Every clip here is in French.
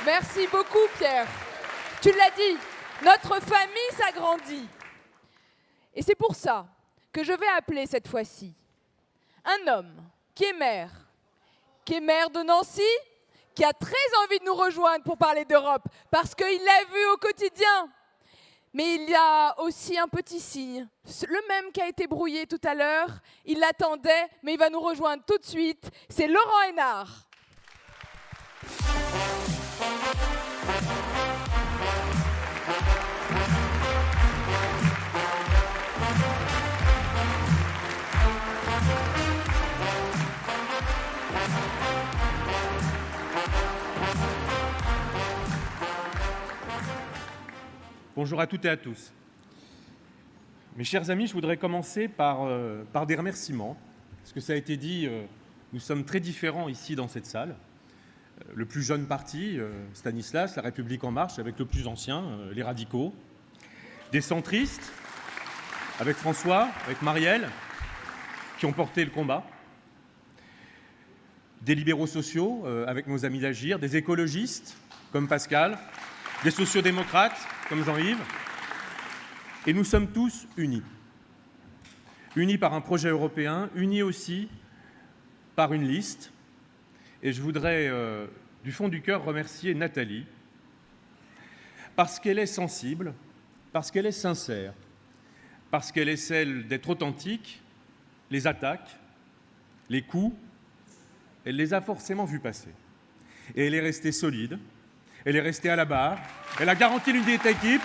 Merci beaucoup, Pierre. Tu l'as dit, notre famille s'agrandit. Et c'est pour ça que je vais appeler cette fois-ci un homme qui est maire de Nancy, qui a très envie de nous rejoindre pour parler d'Europe, parce qu'il l'a vu au quotidien. Mais il y a aussi un petit signe, le même qui a été brouillé tout à l'heure. Il l'attendait, mais il va nous rejoindre tout de suite. C'est Laurent Hénart. Bonjour à toutes et à tous. Mes chers amis, je voudrais commencer par des remerciements. Parce que ça a été dit, nous sommes très différents ici dans cette salle. Le plus jeune parti, Stanislas, La République En Marche, avec le plus ancien, les radicaux. Des centristes, avec François, avec Marielle, qui ont porté le combat. Des libéraux sociaux, avec nos amis d'Agir. Des écologistes, comme Pascal. Des sociodémocrates, comme Jean-Yves, et nous sommes tous unis. Unis par un projet européen, unis aussi par une liste. Et je voudrais, du fond du cœur, remercier Nathalie, parce qu'elle est sensible, parce qu'elle est sincère, parce qu'elle est celle d'être authentique. Les attaques, les coups, elle les a forcément vus passer. Et elle est restée solide. Elle est restée à la barre, elle a garanti l'unité d'équipe,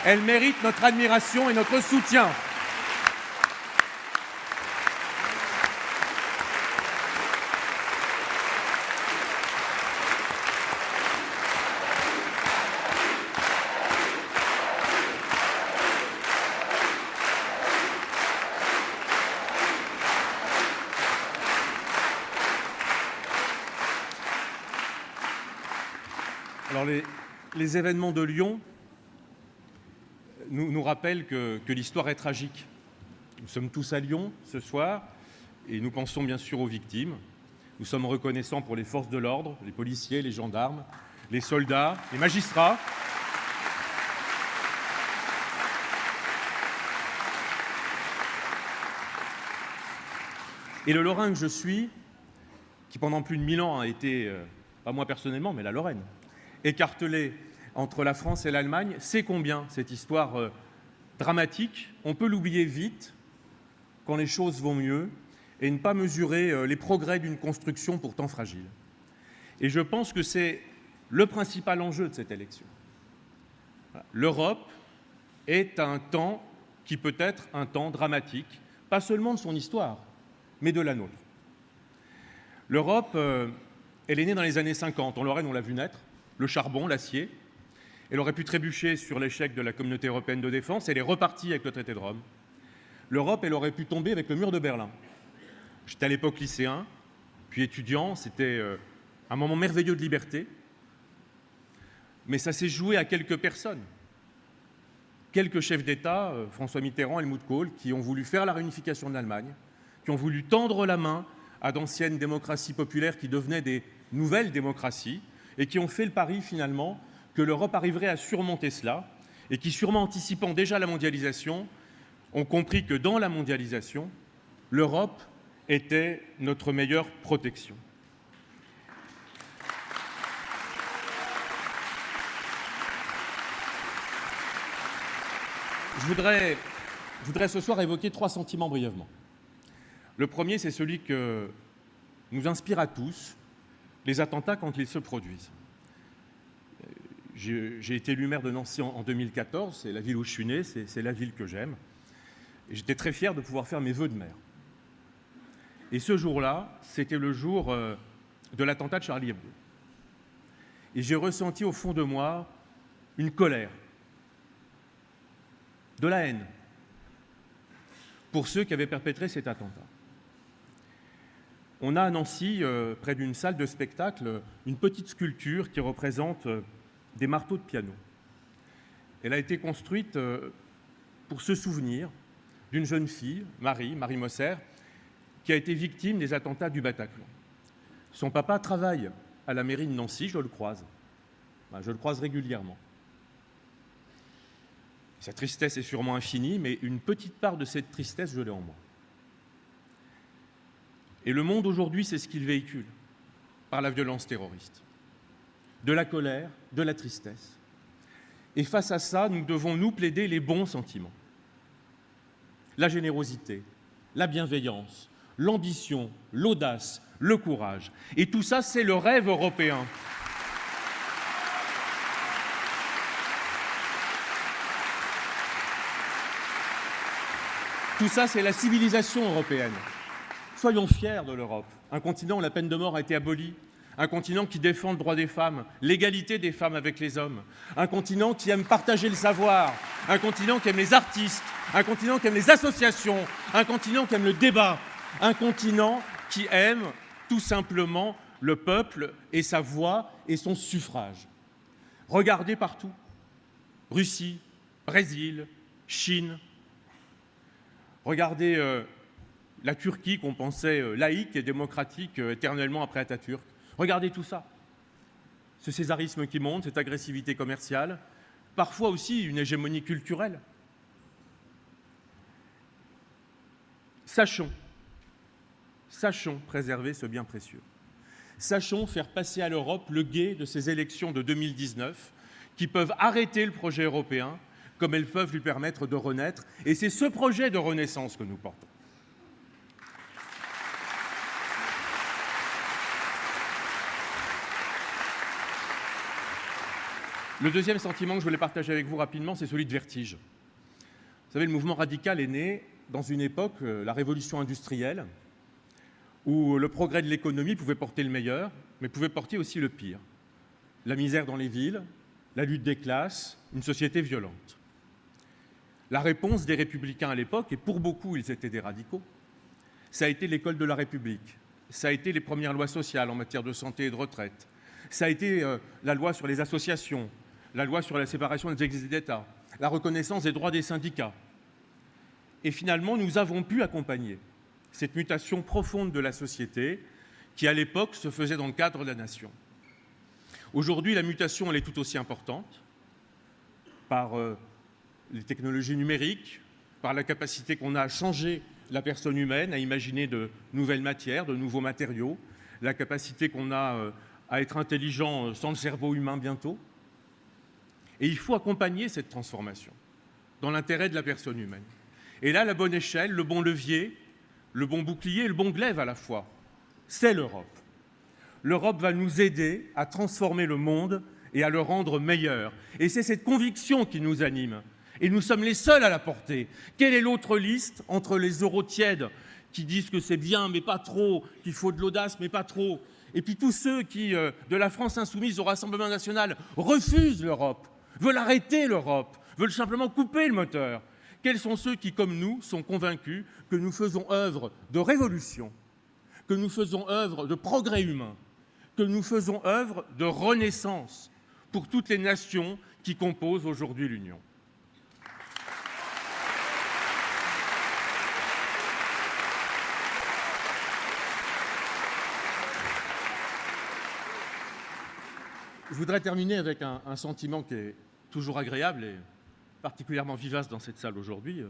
elle mérite notre admiration et notre soutien. Alors les événements de Lyon nous rappellent que l'histoire est tragique. Nous sommes tous à Lyon ce soir et nous pensons bien sûr aux victimes. Nous sommes reconnaissants pour les forces de l'ordre, les policiers, les gendarmes, les soldats, les magistrats. Et le Lorrain que je suis, qui pendant plus de 1000 ans a été, pas moi personnellement, mais la Lorraine, écartelé entre la France et l'Allemagne, sait combien cette histoire dramatique, on peut l'oublier vite quand les choses vont mieux et ne pas mesurer les progrès d'une construction pourtant fragile. Et je pense que c'est le principal enjeu de cette élection. L'Europe est un temps qui peut être un temps dramatique, pas seulement de son histoire, mais de la nôtre. L'Europe, elle est née dans les années 50. En Lorraine, on l'a vu naître. Le charbon, l'acier. Elle aurait pu trébucher sur l'échec de la communauté européenne de défense. Elle est repartie avec le traité de Rome. L'Europe, elle aurait pu tomber avec le mur de Berlin. J'étais à l'époque lycéen, puis étudiant. C'était un moment merveilleux de liberté. Mais ça s'est joué à quelques personnes. Quelques chefs d'État, François Mitterrand, Helmut Kohl, qui ont voulu faire la réunification de l'Allemagne, qui ont voulu tendre la main à d'anciennes démocraties populaires qui devenaient des nouvelles démocraties, et qui ont fait le pari finalement que l'Europe arriverait à surmonter cela, et qui, sûrement anticipant déjà la mondialisation, ont compris que dans la mondialisation, l'Europe était notre meilleure protection. Je voudrais ce soir évoquer 3 sentiments brièvement. Le premier, c'est celui que nous inspire à tous les attentats quand ils se produisent. J'ai été élu maire de Nancy en 2014, c'est la ville où je suis né, c'est la ville que j'aime. Et j'étais très fier de pouvoir faire mes vœux de maire. Et ce jour-là, c'était le jour de l'attentat de Charlie Hebdo. Et j'ai ressenti au fond de moi une colère, de la haine, pour ceux qui avaient perpétré cet attentat. On a à Nancy, près d'une salle de spectacle, une petite sculpture qui représente des marteaux de piano. Elle a été construite pour se souvenir d'une jeune fille, Marie Mosser, qui a été victime des attentats du Bataclan. Son papa travaille à la mairie de Nancy, je le croise. Je le croise régulièrement. Sa tristesse est sûrement infinie, mais une petite part de cette tristesse, je l'ai en moi. Et le monde aujourd'hui, c'est ce qu'il véhicule par la violence terroriste. De la colère, de la tristesse. Et face à ça, nous devons nous plaider les bons sentiments. La générosité, la bienveillance, l'ambition, l'audace, le courage. Et tout ça, c'est le rêve européen. Tout ça, c'est la civilisation européenne. Soyons fiers de l'Europe. Un continent où la peine de mort a été abolie. Un continent qui défend le droit des femmes, l'égalité des femmes avec les hommes. Un continent qui aime partager le savoir. Un continent qui aime les artistes. Un continent qui aime les associations. Un continent qui aime le débat. Un continent qui aime tout simplement le peuple et sa voix et son suffrage. Regardez partout. Russie, Brésil, Chine. Regardez la Turquie qu'on pensait laïque et démocratique éternellement après Atatürk. Regardez tout ça. Ce césarisme qui monte, cette agressivité commerciale, parfois aussi une hégémonie culturelle. Sachons préserver ce bien précieux. Sachons faire passer à l'Europe le gué de ces élections de 2019 qui peuvent arrêter le projet européen comme elles peuvent lui permettre de renaître. Et c'est ce projet de renaissance que nous portons. Le deuxième sentiment que je voulais partager avec vous rapidement, c'est celui de vertige. Vous savez, le mouvement radical est né dans une époque, la révolution industrielle, où le progrès de l'économie pouvait porter le meilleur, mais pouvait porter aussi le pire. La misère dans les villes, la lutte des classes, une société violente. La réponse des républicains à l'époque, et pour beaucoup ils étaient des radicaux, ça a été l'école de la République, ça a été les premières lois sociales en matière de santé et de retraite, ça a été la loi sur les associations, la loi sur la séparation des Églises et d'État, la reconnaissance des droits des syndicats. Et finalement, nous avons pu accompagner cette mutation profonde de la société qui, à l'époque, se faisait dans le cadre de la nation. Aujourd'hui, la mutation, elle est tout aussi importante par les technologies numériques, par la capacité qu'on a à changer la personne humaine, à imaginer de nouvelles matières, de nouveaux matériaux, la capacité qu'on a à être intelligent sans le cerveau humain bientôt. Et il faut accompagner cette transformation dans l'intérêt de la personne humaine. Et là, la bonne échelle, le bon levier, le bon bouclier et le bon glaive à la fois, c'est l'Europe. L'Europe va nous aider à transformer le monde et à le rendre meilleur. Et c'est cette conviction qui nous anime. Et nous sommes les seuls à la porter. Quelle est l'autre liste entre les eurotièdes qui disent que c'est bien mais pas trop, qu'il faut de l'audace mais pas trop, et puis tous ceux qui, de la France insoumise au Rassemblement national, refusent l'Europe, veulent arrêter l'Europe, veulent simplement couper le moteur. Quels sont ceux qui, comme nous, sont convaincus que nous faisons œuvre de révolution, que nous faisons œuvre de progrès humain, que nous faisons œuvre de renaissance pour toutes les nations qui composent aujourd'hui l'Union. Je voudrais terminer avec un sentiment qui est toujours agréable et particulièrement vivace dans cette salle aujourd'hui.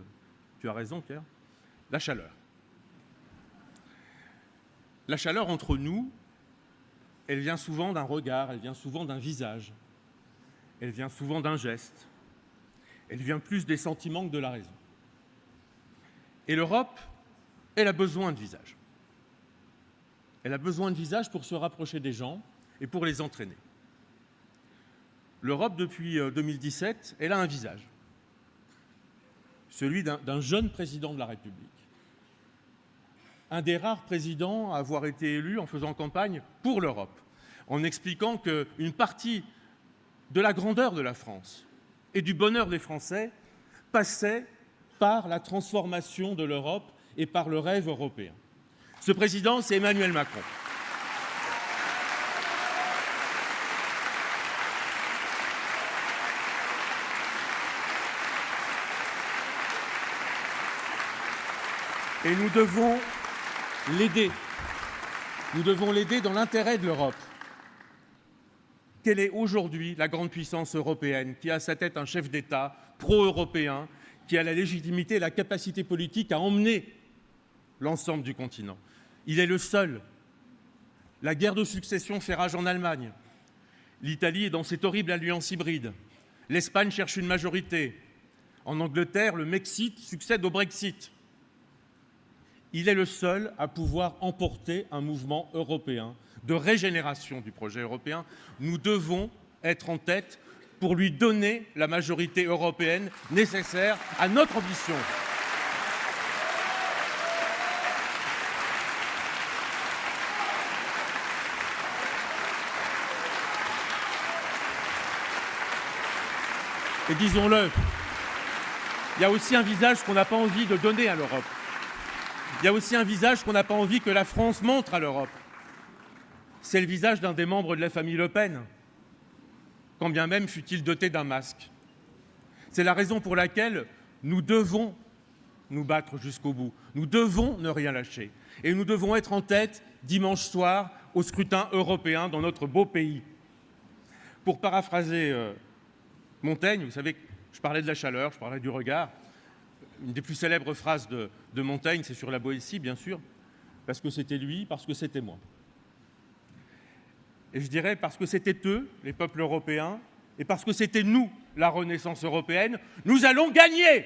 Tu as raison, Pierre. La chaleur. La chaleur entre nous, elle vient souvent d'un regard, elle vient souvent d'un visage, elle vient souvent d'un geste, elle vient plus des sentiments que de la raison. Et l'Europe, elle a besoin de visage. Elle a besoin de visage pour se rapprocher des gens et pour les entraîner. L'Europe, depuis 2017, elle a un visage, celui d'un jeune président de la République. Un des rares présidents à avoir été élu en faisant campagne pour l'Europe, en expliquant qu'une partie de la grandeur de la France et du bonheur des Français passait par la transformation de l'Europe et par le rêve européen. Ce président, c'est Emmanuel Macron. Et nous devons l'aider. Nous devons l'aider dans l'intérêt de l'Europe. quelle est aujourd'hui la grande puissance européenne qui a à sa tête un chef d'État pro-européen, qui a la légitimité et la capacité politique à emmener l'ensemble du continent. Il est le seul. La guerre de succession fait rage en Allemagne. L'Italie est dans cette horrible alliance hybride. L'Espagne cherche une majorité. En Angleterre, le Mexit succède au Brexit. Il est le seul à pouvoir emporter un mouvement européen de régénération du projet européen. Nous devons être en tête pour lui donner la majorité européenne nécessaire à notre ambition. Et disons-le, il y a aussi un visage qu'on n'a pas envie de donner à l'Europe. Il y a aussi un visage qu'on n'a pas envie que la France montre à l'Europe. C'est le visage d'un des membres de la famille Le Pen, quand bien même fût-il doté d'un masque. C'est la raison pour laquelle nous devons nous battre jusqu'au bout. Nous devons ne rien lâcher. Et nous devons être en tête dimanche soir au scrutin européen dans notre beau pays. Pour paraphraser Montaigne, vous savez, je parlais de la chaleur, je parlais du regard. Une des plus célèbres phrases de Montaigne, c'est sur la Boétie, bien sûr, parce que c'était lui, parce que c'était moi. Et je dirais parce que c'était eux, les peuples européens, et parce que c'était nous, la Renaissance européenne, nous allons gagner!